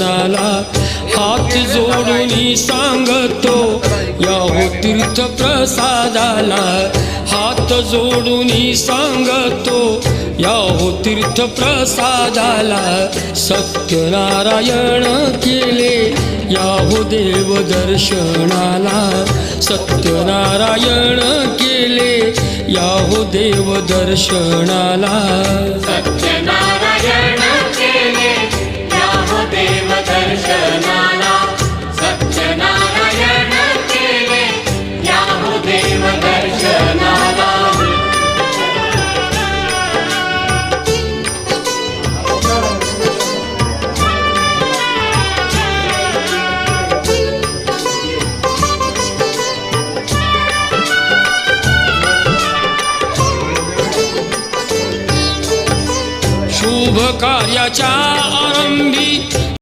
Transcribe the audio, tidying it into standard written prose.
दर्शनाला हात जोडून सांगतो या हो तीर्थ प्रसादाला हात जोडून सांगतो या हो तीर्थ प्रसादाला सत्यनारायण केले या हो देव दर्शनाला सत्यनारायण केले या हो देव दर्शनाला सत्यनारायण केले या हो देव दर्शनाला सत्यनारायण केले या हो देव दर्शनाला शुभ कार्याच्या आरंभी